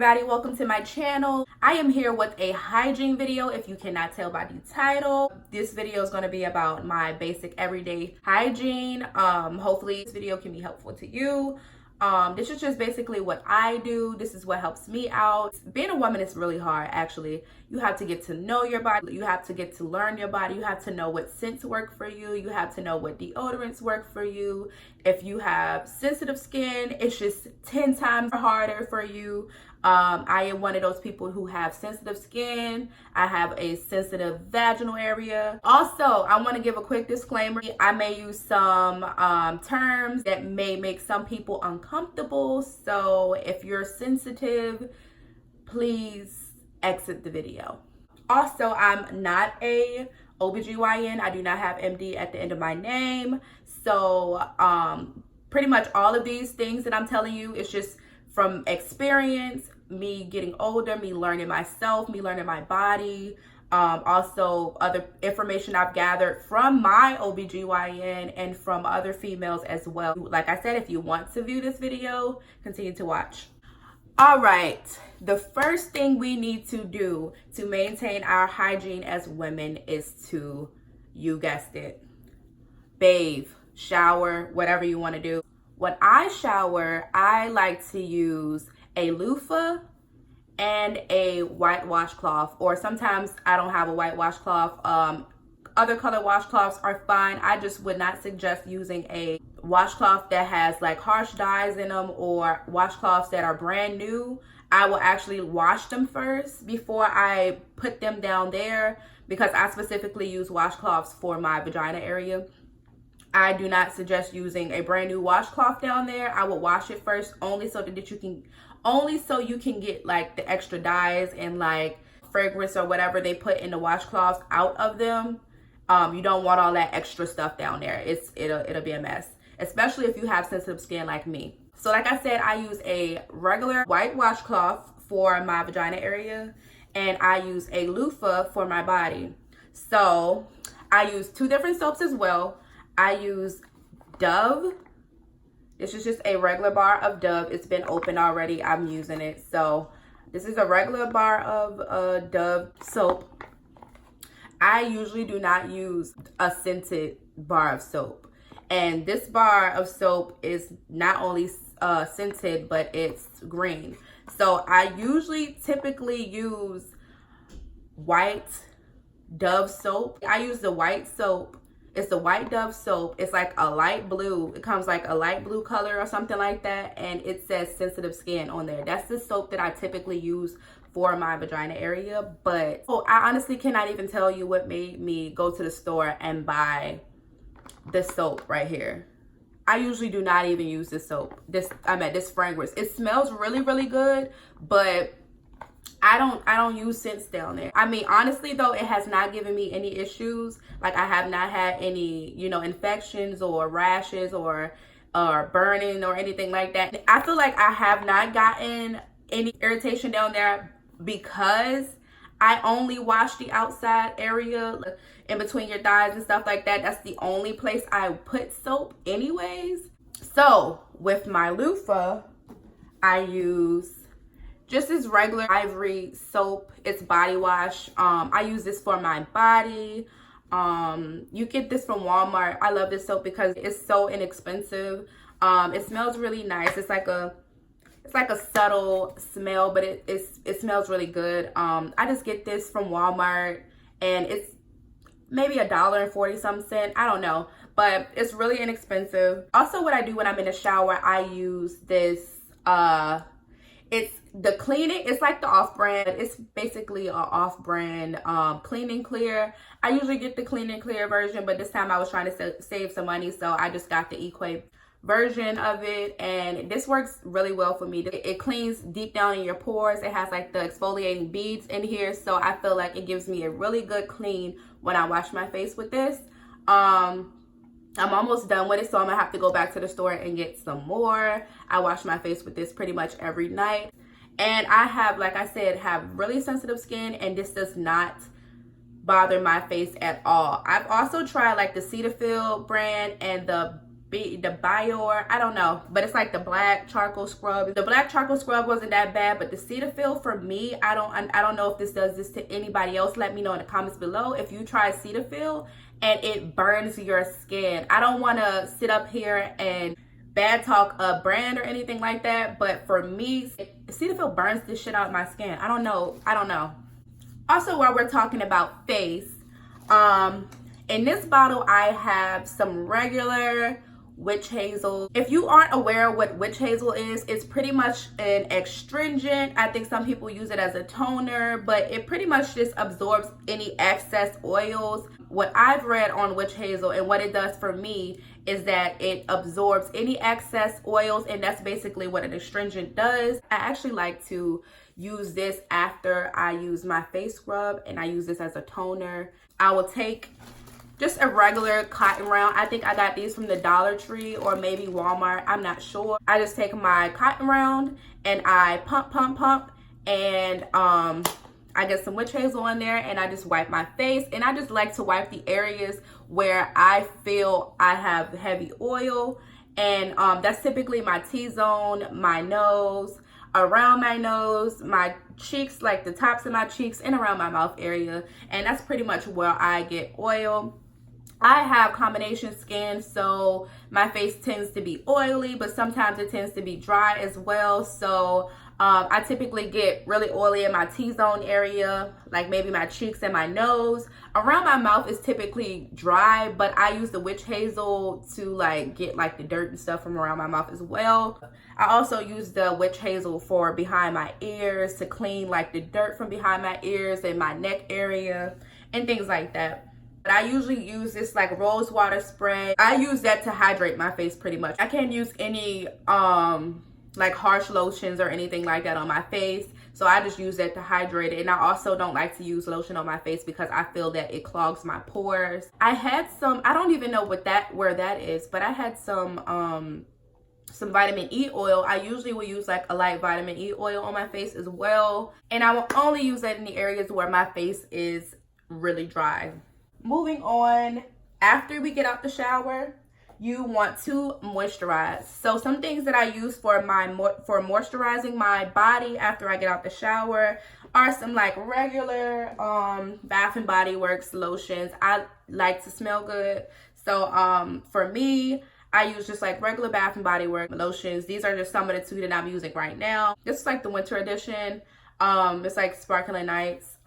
everybody, welcome to my channel. I am here with a hygiene video. If you cannot tell by the title, this video is going to be about my basic everyday hygiene. Hopefully this video can be helpful to you. This is just basically what I do. This is what helps me out. Being a woman is really hard, actually. You have to get to know your body. You have to get to learn your body. You have to know what scents work for you. You have to know what deodorants work for you. If you have sensitive skin, it's just 10 times harder for you. I am one of those people who have sensitive skin. I have a sensitive vaginal area. Also, I want to give a quick disclaimer. I may use some terms that may make some people uncomfortable. So if you're sensitive, please exit the video. Also, I'm not a OBGYN. I do not have MD at the end of my name. So pretty much all of these things that I'm telling you is just from experience, me getting older, me learning myself, me learning my body. Also other information I've gathered from my OBGYN and from other females as well. Like I said, if you want to view this video, continue to watch. All right, the first thing we need to do to maintain our hygiene as women is to, you guessed it, bathe, shower, whatever you want to do. When I shower, I like to use a loofah and a white washcloth, or sometimes I don't have a white washcloth. Other color washcloths are fine. I just would not suggest using a washcloth that has like harsh dyes in them or washcloths that are brand new. I will actually wash them first before I put them down there because I specifically use washcloths for my vagina area. I do not suggest using a brand new washcloth down there. I will wash it first only so you can get like the extra dyes and like fragrance or whatever they put in the washcloths out of them. You don't want all that extra stuff down there. It'll be a mess, especially if you have sensitive skin like me. So like I said, I use a regular white washcloth for my vagina area and I use a loofah for my body. So I use two different soaps as well. I use Dove. This is just a regular bar of Dove. It's been opened already. I'm using it. So this is a regular bar of Dove soap. I usually do not use a scented bar of soap. And this bar of soap is not only scented, but it's green. So I typically use white Dove soap. I use the white soap. It's the white Dove soap. It's like a light blue. It comes like a light blue color or something like that. And it says sensitive skin on there. That's the soap that I typically use for my vagina area. But I honestly cannot even tell you what made me go to the store and buy this soap right here. I usually do not even use this soap. This fragrance. It smells really, really good, but I don't use scents down there. I mean, honestly though, it has not given me any issues. Like I have not had any, infections or rashes or burning or anything like that. I feel like I have not gotten any irritation down there because I only wash the outside area in between your thighs and stuff like that. That's the only place I put soap anyways. So with my loofah, I use just this regular Ivory soap. It's body wash. I use this for my body. You get this from Walmart. I love this soap because it's so inexpensive. It smells really nice. It's like a subtle smell, but it smells really good. I just get this from Walmart and it's maybe $1.40-something. I don't know, but it's really inexpensive. Also, what I do when I'm in the shower, I use this, it's the cleaning. It's like the off-brand. It's basically an off-brand Clean and Clear. I usually get the Clean and Clear version, but this time I was trying to save some money, so I just got the Equate version of it, and this works really well for me. It cleans deep down in your pores. It has like the exfoliating beads in here, so I feel like it gives me a really good clean when I wash my face with this. I'm almost done with it, so I'm gonna have to go back to the store and get some more. I wash my face with this pretty much every night. And I have, like I said, have really sensitive skin, and this does not bother my face at all. I've also tried like the Cetaphil brand and the the Bior, I don't know, but it's like the black charcoal scrub. The black charcoal scrub wasn't that bad, but the Cetaphil for me, I don't know if this does this to anybody else. Let me know in the comments below if you try Cetaphil and it burns your skin. I don't want to sit up here and bad talk a brand or anything like that, but for me, Cetaphil burns this shit out of my skin. I don't know. Also, while we're talking about face, in this bottle I have some regular witch hazel. If you aren't aware what witch hazel is, it's pretty much an astringent. I think some people use it as a toner, but it pretty much just absorbs any excess oils. What I've read on witch hazel and what it does for me is that it absorbs any excess oils, and that's basically what an astringent does. I actually like to use this after I use my face scrub, and I use this as a toner. I will take just a regular cotton round. I think I got these from the Dollar Tree or maybe Walmart, I'm not sure. I just take my cotton round and I pump, and I get some witch hazel in there, and I just wipe my face. And I just like to wipe the areas where I feel I have heavy oil, and that's typically my T-zone, my nose, around my nose, my cheeks, like the tops of my cheeks, and around my mouth area. And that's pretty much where I get oil. I have combination skin, so my face tends to be oily, but sometimes it tends to be dry as well. So I typically get really oily in my T-zone area, like maybe my cheeks and my nose. Around my mouth is typically dry, but I use the witch hazel to like get like the dirt and stuff from around my mouth as well. I also use the witch hazel for behind my ears to clean like the dirt from behind my ears and my neck area and things like that. But I usually use this like rose water spray. I use that to hydrate my face pretty much. I can't use any like harsh lotions or anything like that on my face, so I just use that to hydrate it. And I also don't like to use lotion on my face because I feel that it clogs my pores. I had some, I don't even know where that is, but I had some vitamin E oil. I usually will use like a light vitamin E oil on my face as well, and I will only use that in the areas where my face is really dry. Moving on, after we get out the shower, you want to moisturize. So some things that I use for moisturizing my body after I get out the shower are some like regular Bath and Body Works lotions. I like to smell good, so for me, I use just like regular Bath and Body Works lotions. These are just some of the two that I'm using right now. This is like the winter edition. It's like Sparkling Nights.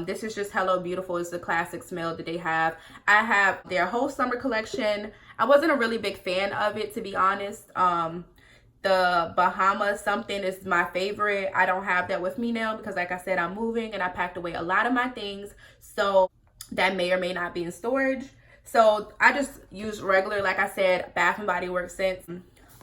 This is just Hello Beautiful. It's the classic smell that they have. I have their whole summer collection. I wasn't a really big fan of it, to be honest. The Bahama something is my favorite. I don't have that with me now because like I said, I'm moving and I packed away a lot of my things, so that may or may not be in storage. So I just use regular, like I said, Bath and Body Works scents.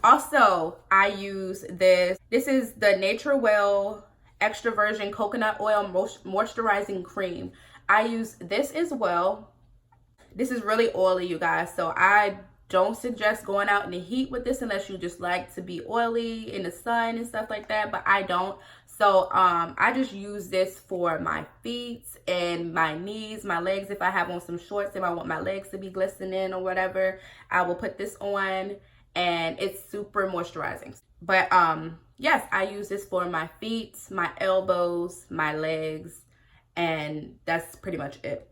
Also, I use this. This is the Nature Well Extra Virgin Coconut Oil Moisturizing Cream. I use this as well. This is really oily, you guys, so I don't suggest going out in the heat with this unless you just like to be oily in the sun and stuff like that, but I don't. So I just use this for my feet and my knees, my legs. If I have on some shorts and I want my legs to be glistening or whatever, I will put this on, and it's super moisturizing. But yes, I use this for my feet, my elbows, my legs, and that's pretty much it.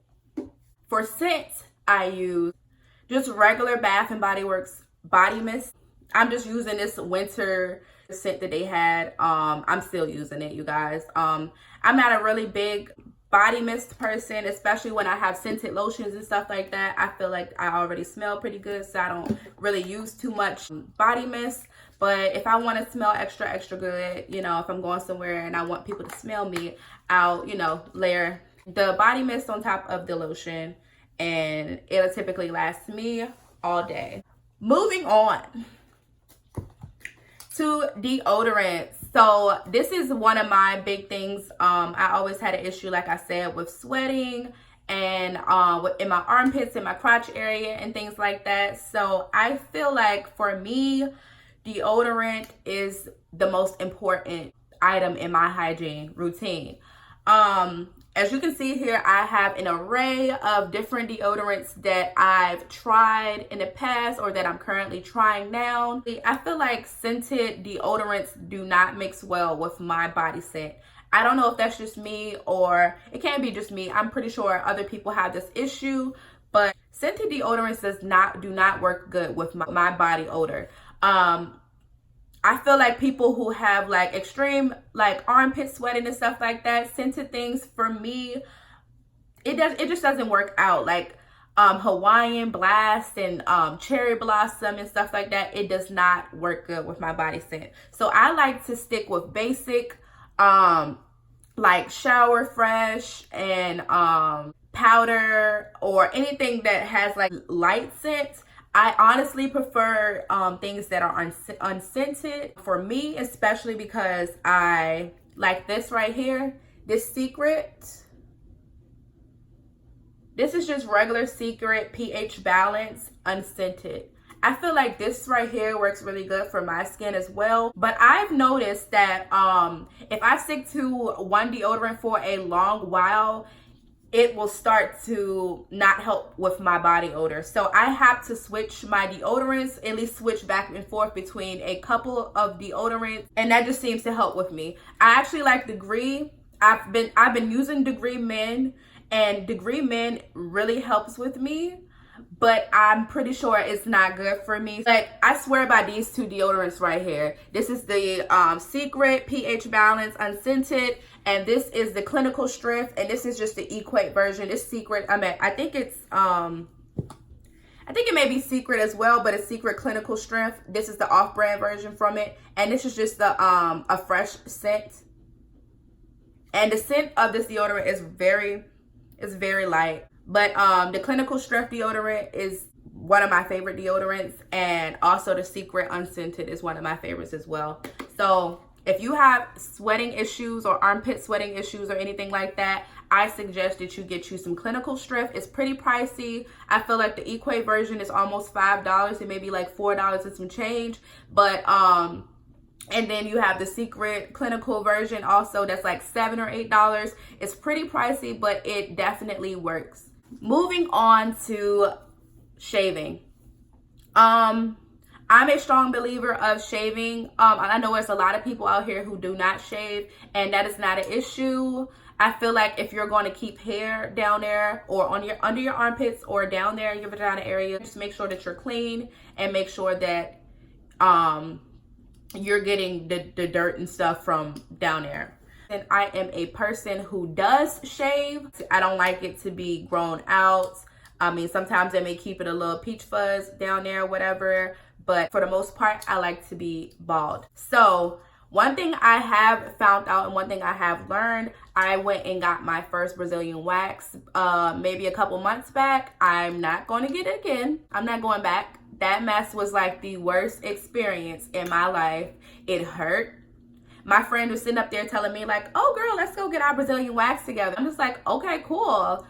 For scent, I use just regular Bath and Body Works body mist. I'm just using this winter scent that they had. I'm still using it, you guys. I'm not a really big body mist person, especially when I have scented lotions and stuff like that. I feel like I already smell pretty good, so I don't really use too much body mist. But if I want to smell extra good, you know, if I'm going somewhere and I want people to smell me, I'll, you know, layer the body mist on top of the lotion, and it'll typically last me all day. Moving on to deodorants. So this is one of my big things. I always had an issue, like I said, with sweating and in my armpits, in my crotch area and things like that. So I feel like for me, deodorant is the most important item in my hygiene routine. As you can see here, I have an array of different deodorants that I've tried in the past or that I'm currently trying now. I feel like scented deodorants do not mix well with my body scent. I don't know if that's just me, or it can't be just me. I'm pretty sure other people have this issue, but scented deodorants do not work good with my body odor. I feel like people who have like extreme like armpit sweating and stuff like that, scented things, for me, it just doesn't work out. Like Hawaiian Blast and Cherry Blossom and stuff like that, it does not work good with my body scent. So I like to stick with basic like Shower Fresh and powder, or anything that has like light scent. I honestly prefer things that are unscented for me, especially because I like this right here, this Secret. This is just regular Secret pH Balance unscented. I feel like this right here works really good for my skin as well. But I've noticed that if I stick to one deodorant for a long while, it will start to not help with my body odor. So I have to switch my deodorants, at least switch back and forth between a couple of deodorants, and that just seems to help with me. I actually like Degree. I've been using Degree Men, and Degree Men really helps with me, but I'm pretty sure it's not good for me. But I swear by these two deodorants right here. This is the Secret pH Balance unscented, and this is the Clinical Strength, and this is just the Equate version. This Secret, I think it's I think it may be Secret as well, but it's Secret Clinical Strength. This is the off-brand version from it, and this is just the a fresh scent. And the scent of this deodorant is very light. But the Clinical Strength deodorant is one of my favorite deodorants, and also the Secret unscented is one of my favorites as well. So if you have sweating issues or armpit sweating issues or anything like that, I suggest that you get you some Clinical Strength. It's pretty pricey. I feel like the Equate version is almost $5. It may be like $4 and some change. But and then you have the Secret Clinical version also, that's like $7 or $8. It's pretty pricey, but it definitely works. Moving on to shaving. I'm a strong believer of shaving. I know there's a lot of people out here who do not shave, and that is not an issue. I feel like if you're going to keep hair down there or on your under your armpits or down there in your vagina area, just make sure that you're clean and make sure that you're getting the dirt and stuff from down there. And I am a person who does shave. I don't like it to be grown out. I mean, sometimes they may keep it a little peach fuzz down there, whatever. But for the most part, I like to be bald. So one thing I have found out and one thing I have learned, I went and got my first Brazilian wax maybe a couple months back. I'm not going to get it again. I'm not going back. That mess was like the worst experience in my life. It hurt. My friend was sitting up there telling me like, oh girl, let's go get our Brazilian wax together. I'm just like, okay, cool.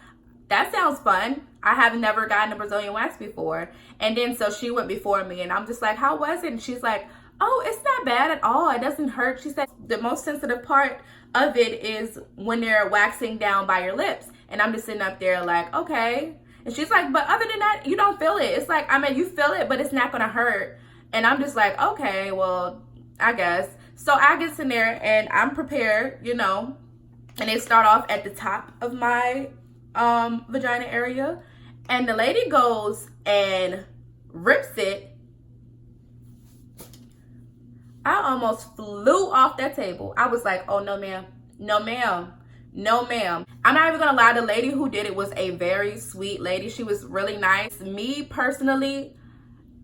That sounds fun. I have never gotten a Brazilian wax before. And then so she went before me and I'm just like, how was it? And she's like, oh, it's not bad at all. It doesn't hurt. She said the most sensitive part of it is when they're waxing down by your lips. And I'm just sitting up there like, okay. And she's like, but other than that, you don't feel it. It's like, I mean, you feel it, but it's not going to hurt. And I'm just like, okay, well, I guess. So I get in there and I'm prepared, you know, and they start off at the top of my vagina area. And the lady goes and rips it. I almost flew off that table. I was like, oh, no, ma'am. No, ma'am. No, ma'am. I'm not even gonna lie, the lady who did it was a very sweet lady. She was really nice. Me, personally,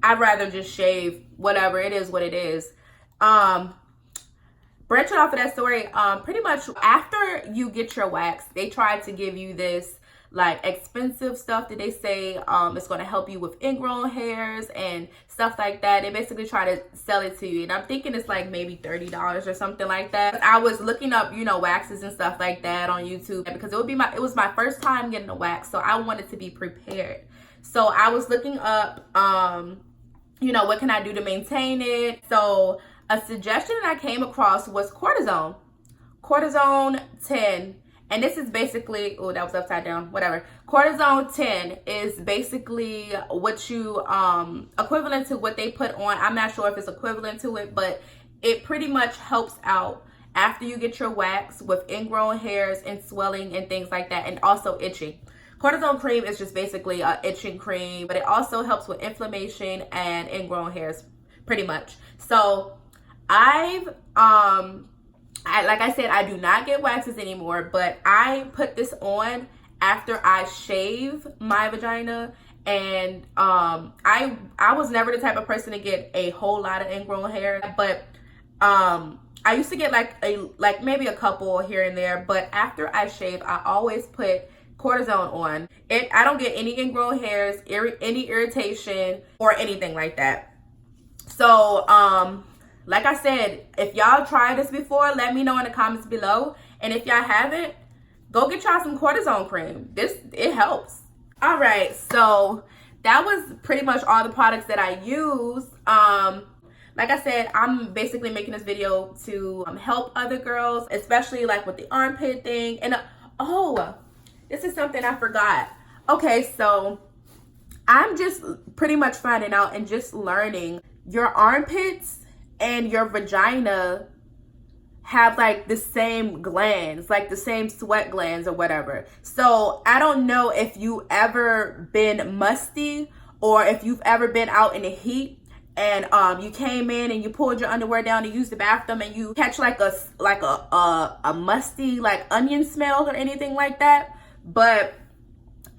I'd rather just shave. Whatever, it is what it is. Branching off of that story, pretty much after you get your wax, they try to give you this like expensive stuff that they say it's going to help you with ingrown hairs and stuff like that. They basically try to sell it to you, and I'm thinking it's like maybe $30 or something like that. I was looking up, you know, waxes and stuff like that on YouTube because it was my first time getting a wax, so I wanted to be prepared. So I was looking up you know, what can I do to maintain it? So a suggestion that I came across was cortisone 10, And this is basically, oh, that was upside down, whatever. Cortisone 10 is basically what you, equivalent to what they put on. I'm not sure if it's equivalent to it, but it pretty much helps out after you get your wax with ingrown hairs and swelling and things like that, and also itching. Cortisone cream is just basically an itching cream, but it also helps with inflammation and ingrown hairs, pretty much. So like I said, I do not get waxes anymore, but I put this on after I shave my vagina. And I was never the type of person to get a whole lot of ingrown hair, but I used to get like maybe a couple here and there. But after I shave, I always put cortisone on it. I don't get any ingrown hairs, any irritation, or anything like that. So like I said, if y'all tried this before, let me know in the comments below. And if y'all haven't, go get y'all some cortisone cream. It helps. All right, so that was pretty much all the products that I use. Like I said, I'm basically making this video to help other girls, especially like with the armpit thing. And oh, this is something I forgot. Okay, so I'm just pretty much finding out and just learning your armpits and your vagina have like the same glands, like the same sweat glands or whatever. So I don't know if you ever been musty or if you've ever been out in the heat and you came in and you pulled your underwear down to use the bathroom and you catch like a musty like onion smell or anything like that. But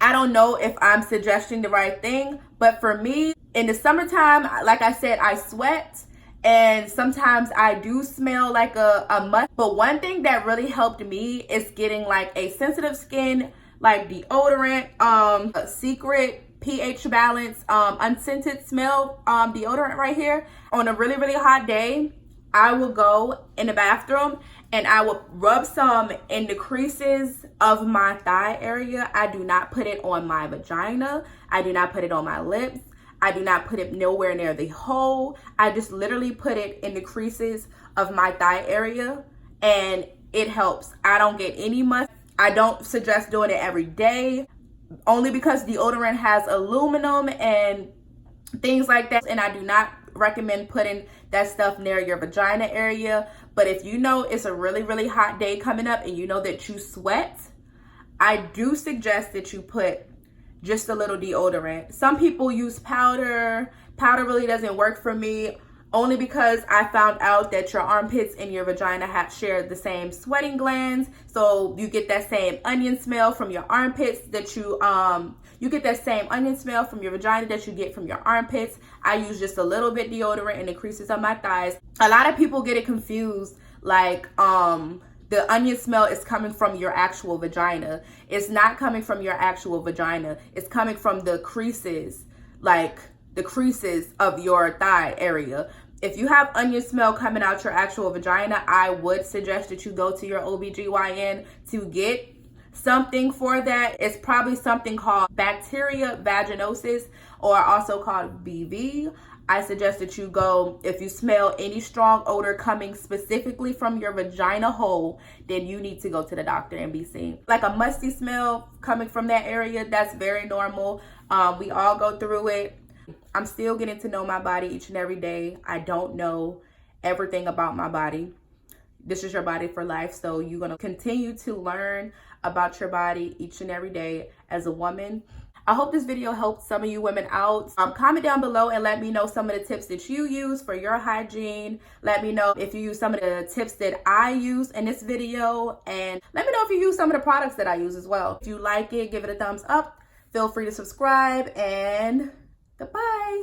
I don't know if I'm suggesting the right thing, but for me in the summertime, like I said, I sweat. And sometimes I do smell like a must. But one thing that really helped me is getting like a sensitive skin, like deodorant, Secret pH Balance, unscented smell deodorant right here. On a really, really hot day, I will go in the bathroom and I will rub some in the creases of my thigh area. I do not put it on my vagina. I do not put it on my lips. I do not put it nowhere near the hole. I just literally put it in the creases of my thigh area and it helps. I don't get any must. I don't suggest doing it every day only because deodorant has aluminum and things like that. And I do not recommend putting that stuff near your vagina area. But if you know it's a really, really hot day coming up and you know that you sweat, I do suggest that you put just a little deodorant. Some people use powder. Powder really doesn't work for me only because I found out that your armpits and your vagina share the same sweating glands. So you get that same onion smell from your armpits that you get that same onion smell from your vagina that you get from your armpits. I use just a little bit deodorant in the creases of my thighs. A lot of people get it confused, like the onion smell is coming from your actual vagina. It's not coming from your actual vagina. It's coming from the creases, like the creases of your thigh area. If you have onion smell coming out your actual vagina, I would suggest that you go to your OBGYN to get something for that. It's probably something called bacteria vaginosis, or also called BV. I suggest that you go, if you smell any strong odor coming specifically from your vagina hole, then you need to go to the doctor and be seen. Like a musty smell coming from that area, that's very normal. We all go through it. I'm still getting to know my body each and every day. I don't know everything about my body. This is your body for life, so you're going to continue to learn about your body each and every day as a woman. I hope this video helped some of you women out. Comment down below and let me know some of the tips that you use for your hygiene. Let me know if you use some of the tips that I use in this video. And let me know if you use some of the products that I use as well. If you like it, give it a thumbs up. Feel free to subscribe and goodbye.